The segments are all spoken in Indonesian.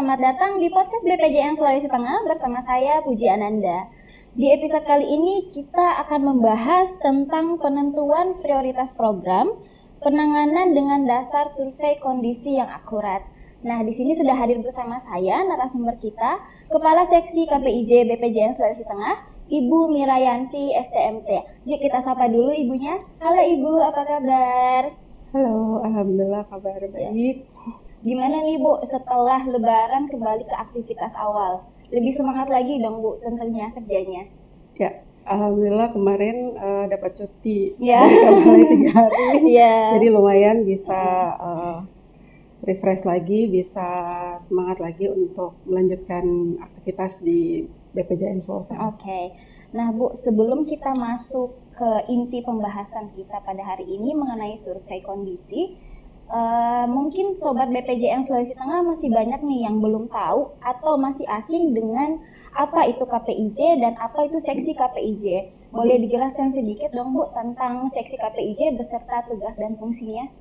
selamat datang di podcast BPJN Sulawesi Tengah bersama saya Puji Ananda. Di episode kali ini kita akan membahas tentang penentuan prioritas program, penanganan dengan dasar survei kondisi yang akurat. Nah, di sini sudah hadir bersama saya narasumber kita, Kepala Seksi KPIJ BPJN Sulawesi Tengah, Ibu Mirayanti STMT. Yuk kita sapa dulu ibunya. Halo Ibu, apa kabar? Halo, alhamdulillah kabar baik. Gimana nih Bu, setelah Lebaran kembali ke aktivitas awal? Lebih semangat lagi dong Bu tentunya kerjanya. Ya, alhamdulillah kemarin dapat cuti. Ya. Kembali 3 hari. Ya. Jadi lumayan bisa refresh lagi, bisa semangat lagi untuk melanjutkan aktivitas di BPJN Sulawesi. Oke. Nah Bu, sebelum kita masuk ke inti pembahasan kita pada hari ini mengenai survei kondisi, mungkin Sobat BPJN Sulawesi Tengah masih banyak nih yang belum tahu atau masih asing dengan apa itu KPIJ dan apa itu seksi KPIJ. Boleh dijelaskan sedikit dong Bu tentang seksi KPIJ beserta tugas dan fungsinya?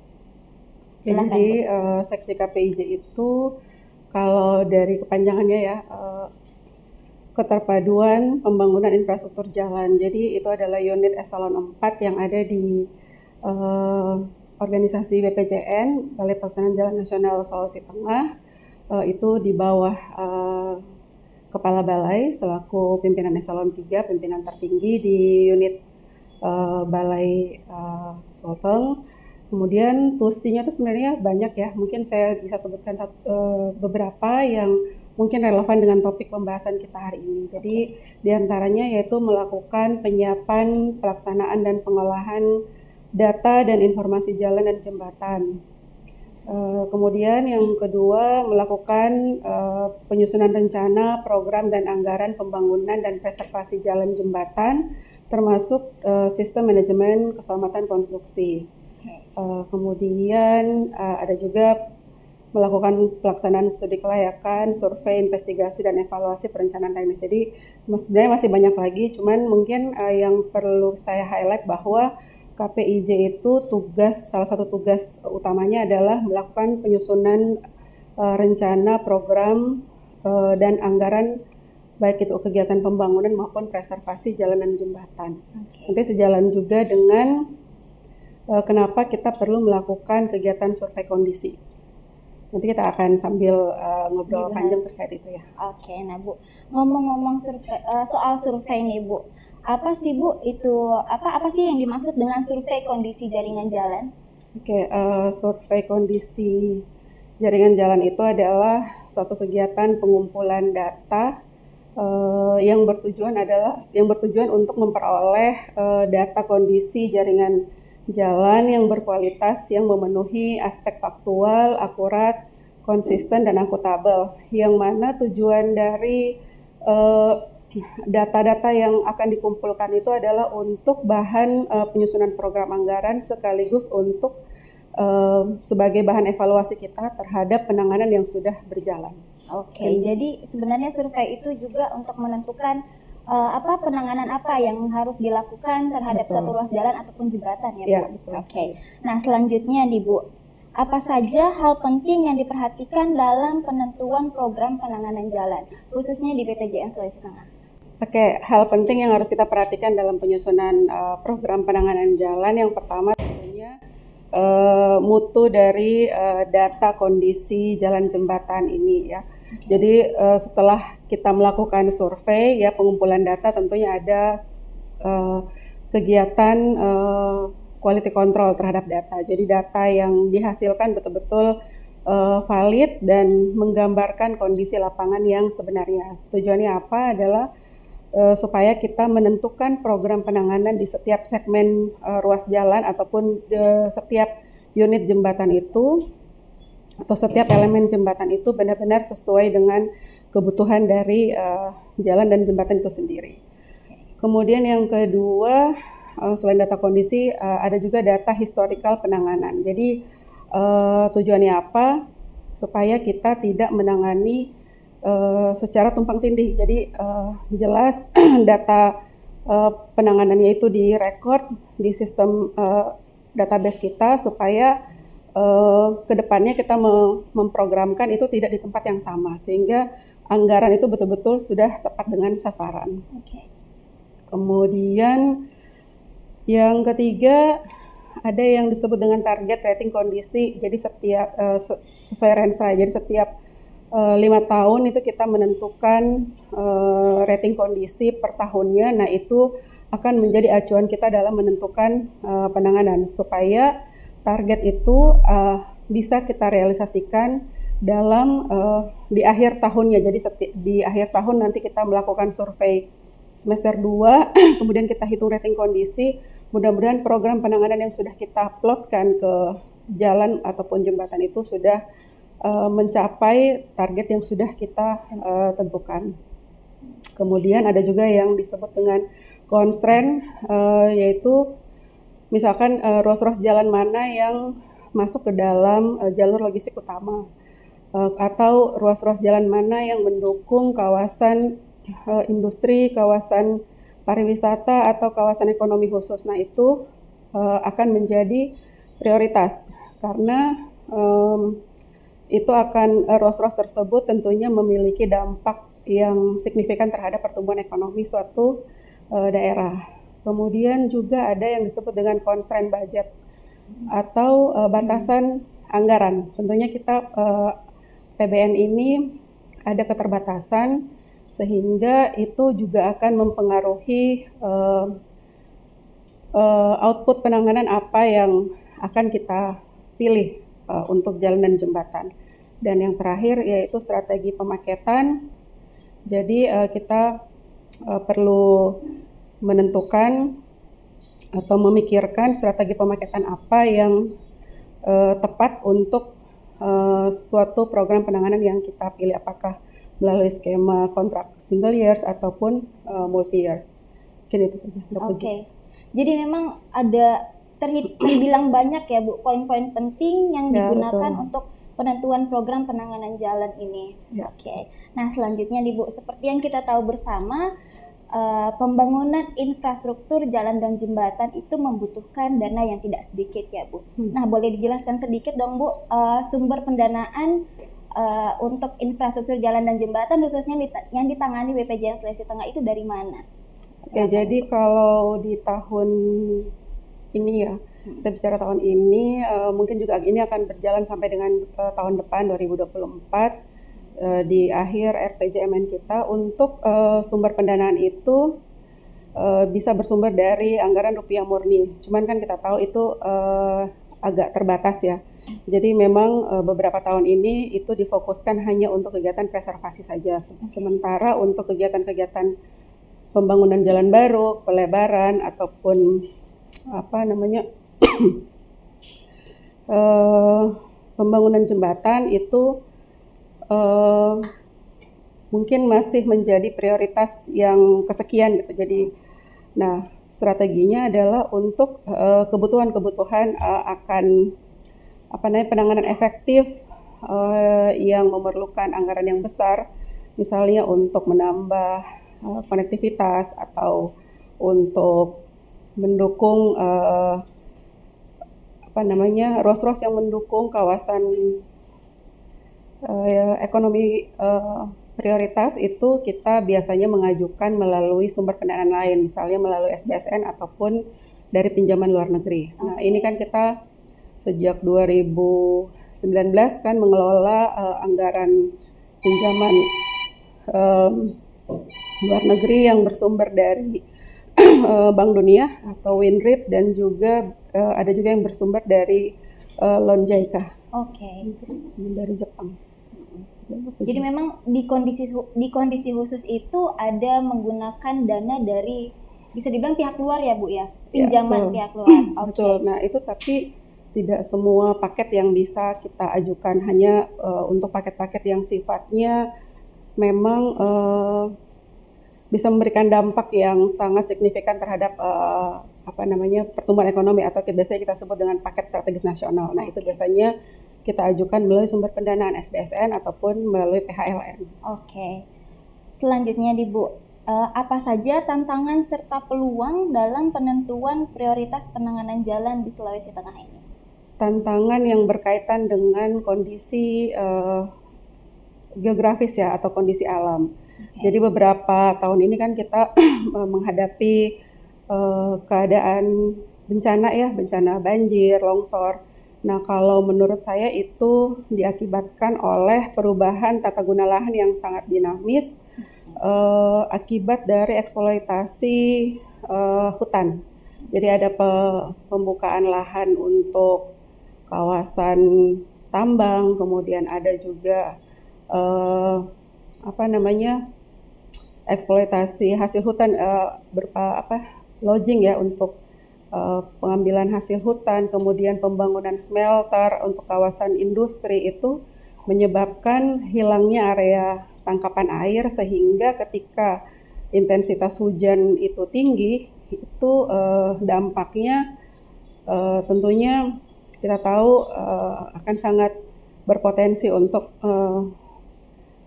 Silakan, Jadi seksi KPIJ itu kalau dari kepanjangannya ya, Keterpaduan Pembangunan Infrastruktur Jalan. Jadi itu adalah unit eselon 4 yang ada di organisasi BPJN, Balai Pelaksanaan Jalan Nasional Sulawesi Tengah. Itu di bawah Kepala Balai selaku pimpinan eselon 3, pimpinan tertinggi di unit Balai Sulteng. Kemudian tusinya itu sebenarnya banyak ya, mungkin saya bisa sebutkan beberapa yang mungkin relevan dengan topik pembahasan kita hari ini. Jadi diantaranya yaitu melakukan penyiapan, pelaksanaan dan pengolahan data dan informasi jalan dan jembatan. Kemudian yang kedua melakukan penyusunan rencana, program dan anggaran pembangunan dan preservasi jalan jembatan, termasuk sistem manajemen keselamatan konstruksi. Kemudian ada juga melakukan pelaksanaan studi kelayakan, survei, investigasi, dan evaluasi perencanaan teknis. Jadi sebenarnya masih banyak lagi, cuman mungkin yang perlu saya highlight bahwa KPIJ itu salah satu tugas utamanya adalah melakukan penyusunan rencana, program, dan anggaran baik itu kegiatan pembangunan maupun preservasi jalan dan jembatan. Nanti sejalan juga dengan kenapa kita perlu melakukan kegiatan survei kondisi. Nanti kita akan sambil ngobrol panjang terkait itu ya. Oke, nah Bu, ngomong-ngomong soal survei nih Bu, apa sih Bu itu apa sih yang dimaksud dengan survei kondisi jaringan jalan? Oke, survei kondisi jaringan jalan itu adalah suatu kegiatan pengumpulan data yang bertujuan untuk memperoleh data kondisi jaringan jalan yang berkualitas yang memenuhi aspek faktual, akurat, konsisten dan akuntabel. Yang mana tujuan dari data-data yang akan dikumpulkan itu adalah untuk bahan penyusunan program anggaran sekaligus untuk sebagai bahan evaluasi kita terhadap penanganan yang sudah berjalan. Oke, jadi sebenarnya survei itu juga untuk menentukan penanganan apa yang harus dilakukan terhadap suatu ruas jalan ataupun jembatan ya Bu? Ya, betul. Oke. Nah selanjutnya nih Bu, apa saja hal penting yang diperhatikan dalam penentuan program penanganan jalan, khususnya di BPJN Sulawesi Tengah? Oke, hal penting yang harus kita perhatikan dalam penyusunan program penanganan jalan yang pertama tentunya mutu dari data kondisi jalan jembatan ini ya. Jadi setelah kita melakukan survei ya pengumpulan data tentunya ada kegiatan quality control terhadap data. Jadi data yang dihasilkan betul-betul valid dan menggambarkan kondisi lapangan yang sebenarnya. Tujuannya apa adalah supaya kita menentukan program penanganan di setiap segmen ruas jalan ataupun setiap unit jembatan itu atau setiap elemen jembatan itu benar-benar sesuai dengan kebutuhan dari jalan dan jembatan itu sendiri. Kemudian yang kedua, selain data kondisi, ada juga data historical penanganan. Jadi tujuannya apa? Supaya kita tidak menangani secara tumpang tindih. Jadi jelas data penanganannya itu direkord di sistem database kita supaya kedepannya kita memprogramkan itu tidak di tempat yang sama, sehingga anggaran itu betul-betul sudah tepat dengan sasaran. Oke. Kemudian yang ketiga ada yang disebut dengan target rating kondisi. Jadi setiap sesuai Renstra, jadi setiap 5 tahun itu kita menentukan rating kondisi per tahunnya. Nah, itu akan menjadi acuan kita dalam menentukan penanganan supaya target itu bisa kita realisasikan dalam di akhir tahunnya. Jadi di akhir tahun nanti kita melakukan survei semester 2, kemudian kita hitung rating kondisi. Mudah-mudahan program penanganan yang sudah kita plotkan ke jalan ataupun jembatan itu sudah mencapai target yang sudah kita tentukan. Kemudian ada juga yang disebut dengan constraint, yaitu misalkan ruas-ruas jalan mana yang masuk ke dalam jalur logistik utama, atau ruas-ruas jalan mana yang mendukung kawasan industri, kawasan pariwisata atau kawasan ekonomi khusus. Nah, itu akan menjadi prioritas karena itu akan ruas-ruas tersebut tentunya memiliki dampak yang signifikan terhadap pertumbuhan ekonomi suatu daerah. Kemudian juga ada yang disebut dengan constraint budget atau batasan anggaran. Tentunya kita PBN ini ada keterbatasan, sehingga itu juga akan mempengaruhi output penanganan apa yang akan kita pilih untuk jalan dan jembatan. Dan yang terakhir yaitu strategi pemaketan. Jadi kita perlu menentukan atau memikirkan strategi pemaketan apa yang tepat untuk suatu program penanganan yang kita pilih, apakah melalui skema kontrak single years ataupun multi years. Mungkin itu saja. Oke. Jadi memang ada terbilang banyak ya Bu poin-poin penting yang digunakan untuk penentuan program penanganan jalan ini. Ya. Oke. Nah, selanjutnya nih Bu, seperti yang kita tahu bersama, pembangunan infrastruktur jalan dan jembatan itu membutuhkan dana yang tidak sedikit ya Bu. Nah, boleh dijelaskan sedikit dong Bu, sumber pendanaan untuk infrastruktur jalan dan jembatan khususnya yang ditangani BPJS Sulawesi Tengah itu dari mana? Ya, jadi kalau di tahun ini ya, kita bicara tahun ini, mungkin juga ini akan berjalan sampai dengan tahun depan 2024 di akhir RPJMN kita. Untuk sumber pendanaan itu bisa bersumber dari anggaran rupiah murni. Cuman kan kita tahu itu agak terbatas ya. Jadi memang beberapa tahun ini itu difokuskan hanya untuk kegiatan preservasi saja. Sementara untuk kegiatan-kegiatan pembangunan jalan baru, pelebaran ataupun pembangunan jembatan itu mungkin masih menjadi prioritas yang kesekian gitu. Jadi, nah strateginya adalah untuk kebutuhan-kebutuhan akan penanganan efektif yang memerlukan anggaran yang besar, misalnya untuk menambah konektivitas atau untuk mendukung ruas-ruas yang mendukung kawasan ekonomi prioritas. Itu kita biasanya mengajukan melalui sumber pendanaan lain, misalnya melalui SBSN ataupun dari pinjaman luar negeri. Nah, ini kan kita sejak 2019 kan mengelola anggaran pinjaman luar negeri yang bersumber dari Bank Dunia atau WINDRIP, dan juga ada juga yang bersumber dari loan JICA. Oke. Dari Jepang. Jadi memang di kondisi khusus itu ada menggunakan dana dari, bisa dibilang pihak luar ya Bu ya, pinjaman pihak luar. Betul. Nah, itu tapi tidak semua paket yang bisa kita ajukan, hanya untuk paket-paket yang sifatnya memang bisa memberikan dampak yang sangat signifikan terhadap pertumbuhan ekonomi, atau biasanya kita sebut dengan paket strategis nasional. Nah, itu biasanya kita ajukan melalui sumber pendanaan SBSN ataupun melalui PHLN. Oke. Selanjutnya Bu, apa saja tantangan serta peluang dalam penentuan prioritas penanganan jalan di Sulawesi Tengah ini? tantangan yang berkaitan dengan kondisi geografis ya atau kondisi alam. Jadi beberapa tahun ini kan kita menghadapi keadaan bencana ya, bencana banjir, longsor. Nah, kalau menurut saya itu diakibatkan oleh perubahan tata guna lahan yang sangat dinamis akibat dari eksploitasi hutan. Jadi ada pembukaan lahan untuk kawasan tambang, kemudian ada juga eksploitasi hasil hutan berupa lodging ya untuk pengambilan hasil hutan, kemudian pembangunan smelter untuk kawasan industri itu menyebabkan hilangnya area tangkapan air sehingga ketika intensitas hujan itu tinggi itu dampaknya tentunya kita tahu akan sangat berpotensi untuk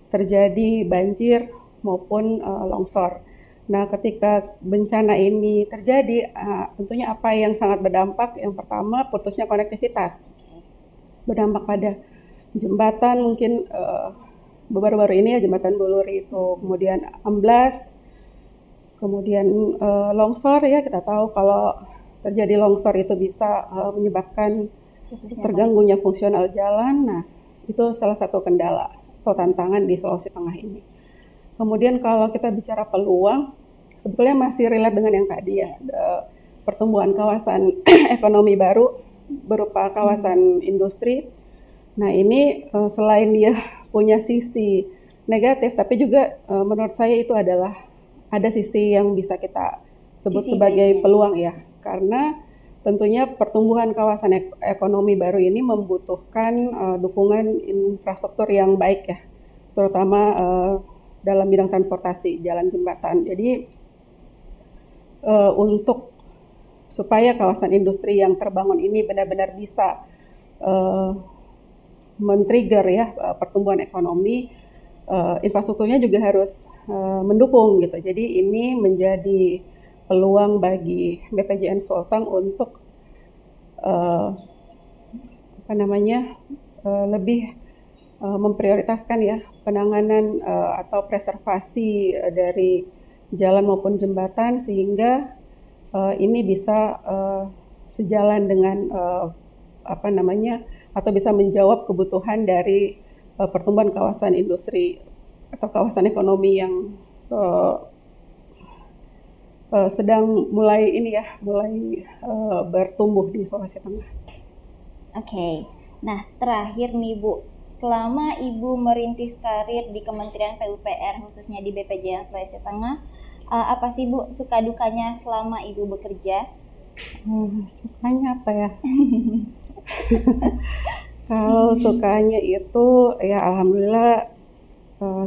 terjadi banjir maupun longsor. Nah, ketika bencana ini terjadi, tentunya apa yang sangat berdampak? Yang pertama, putusnya konektivitas. Berdampak pada jembatan mungkin baru-baru ini ya jembatan Buluri itu kemudian amblas, kemudian longsor ya kita tahu kalau terjadi longsor itu bisa menyebabkan terganggunya fungsional jalan. Nah, itu salah satu kendala atau tantangan di Sulawesi Tengah ini. Kemudian kalau kita bicara peluang, sebetulnya masih relate dengan yang tadi ya, pertumbuhan kawasan ekonomi baru berupa kawasan industri. Nah ini selain dia punya sisi negatif, tapi juga menurut saya itu adalah ada sisi yang bisa kita sebut sebagai peluang ya, karena tentunya pertumbuhan kawasan ekonomi baru ini membutuhkan dukungan infrastruktur yang baik ya, terutama dalam bidang transportasi, jalan, jembatan. Jadi untuk supaya kawasan industri yang terbangun ini benar-benar bisa men-trigger ya pertumbuhan ekonomi, infrastrukturnya juga harus mendukung gitu. Jadi ini menjadi peluang bagi BPJN Sulteng untuk lebih memprioritaskan ya penanganan atau preservasi dari jalan maupun jembatan sehingga ini bisa sejalan dengan atau bisa menjawab kebutuhan dari pertumbuhan kawasan industri atau kawasan ekonomi yang sedang mulai bertumbuh di Sulawesi Tengah. Oke. Nah, terakhir nih Bu, selama Ibu merintis karir di Kementerian PUPR khususnya di BPJN Sulawesi Tengah, apa sih Bu suka dukanya selama Ibu bekerja? Sukanya apa ya? Kalau sukanya itu ya alhamdulillah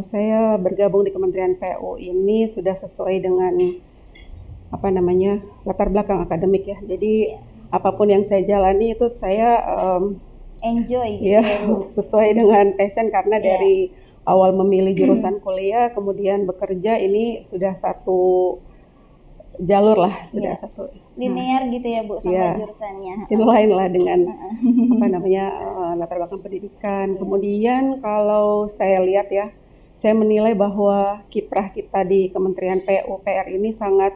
saya bergabung di Kementerian PU ini sudah sesuai dengan latar belakang akademik ya. Jadi apapun yang saya jalani itu saya enjoy gitu ya, sesuai dengan passion karena dari awal memilih jurusan kuliah kemudian bekerja ini sudah satu jalur lah, sudah satu linear gitu ya Bu sama jurusannya. Inline lah dengan latar belakang pendidikan. Kemudian kalau saya lihat ya, saya menilai bahwa kiprah kita di Kementerian PUPR ini sangat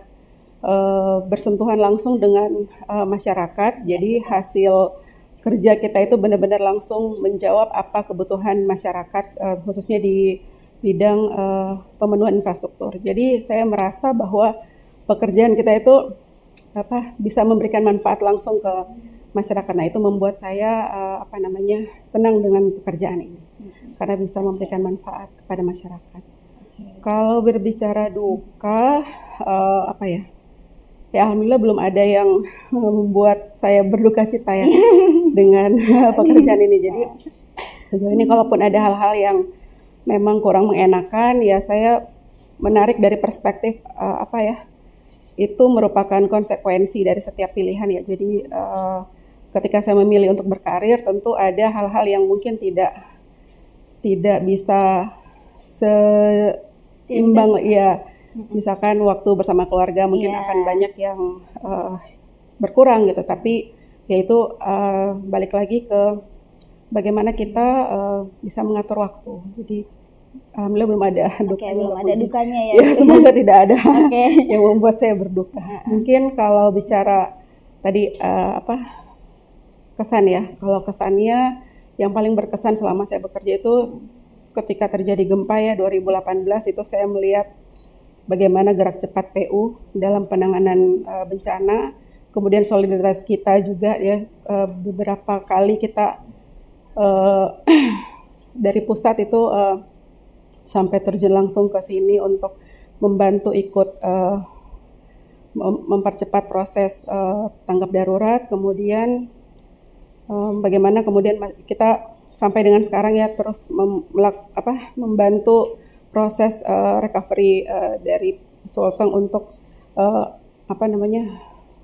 bersentuhan langsung dengan masyarakat. Jadi hasil kerja kita itu benar-benar langsung menjawab apa kebutuhan masyarakat, khususnya di bidang pemenuhan infrastruktur. Jadi saya merasa bahwa pekerjaan kita itu bisa memberikan manfaat langsung ke masyarakat. Nah itu membuat saya senang dengan pekerjaan ini karena bisa memberikan manfaat kepada masyarakat. Kalau berbicara duka ya alhamdulillah belum ada yang membuat saya berduka cita ya dengan pekerjaan ini. Jadi sejauh ini kalaupun ada hal-hal yang memang kurang mengenakan ya saya menarik dari perspektif itu merupakan konsekuensi dari setiap pilihan ya. Jadi ketika saya memilih untuk berkarir tentu ada hal-hal yang mungkin tidak bisa seimbang ya. Misalkan waktu bersama keluarga mungkin akan banyak yang berkurang gitu, tapi yaitu balik lagi ke bagaimana kita bisa mengatur waktu. Jadi alhamdulillah belum ada dukanya. Belum ada dukanya ya. Ya, semoga tidak ada yang membuat saya berduka. Mungkin kalau bicara tadi kesan ya. Kalau kesannya yang paling berkesan selama saya bekerja itu ketika terjadi gempa ya 2018, itu saya melihat bagaimana gerak cepat PU dalam penanganan bencana. Kemudian solidaritas kita juga ya, beberapa kali kita dari pusat itu sampai terjun langsung ke sini untuk membantu ikut mempercepat proses tanggap darurat. Kemudian bagaimana kemudian kita sampai dengan sekarang ya terus membantu proses recovery dari Sulteng untuk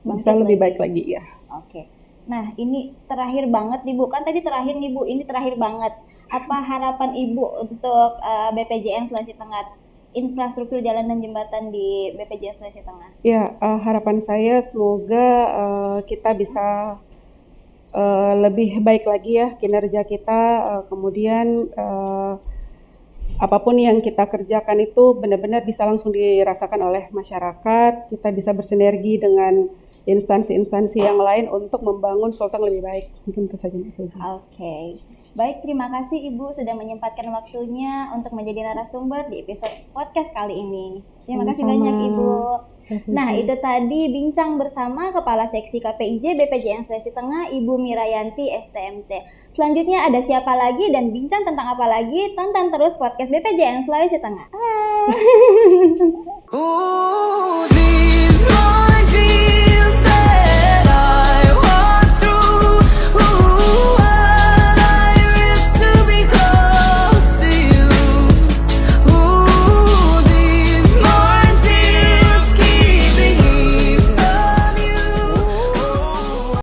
bisa lebih baik lagi ya. Oke. Nah, ini terakhir banget nih Bu, kan tadi terakhir nih Bu, ini terakhir banget. Apa harapan Ibu untuk BPJN Sulawesi Tengah, infrastruktur jalan dan jembatan di BPJN Sulawesi Tengah? Ya, harapan saya semoga kita bisa lebih baik lagi ya kinerja kita, kemudian apapun yang kita kerjakan itu benar-benar bisa langsung dirasakan oleh masyarakat, kita bisa bersinergi dengan instansi-instansi yang lain untuk membangun Sulteng lebih baik. Mungkin itu saja. Oke. Baik, terima kasih Ibu sudah menyempatkan waktunya untuk menjadi narasumber di episode podcast kali ini. Terima kasih banyak Ibu. Nah, itu tadi bincang bersama Kepala Seksi KPIJ BPJN Sulawesi Tengah, Ibu Mirayanti STMT. Selanjutnya ada siapa lagi dan bincang tentang apa lagi? Tonton terus podcast BPJN Sulawesi Tengah.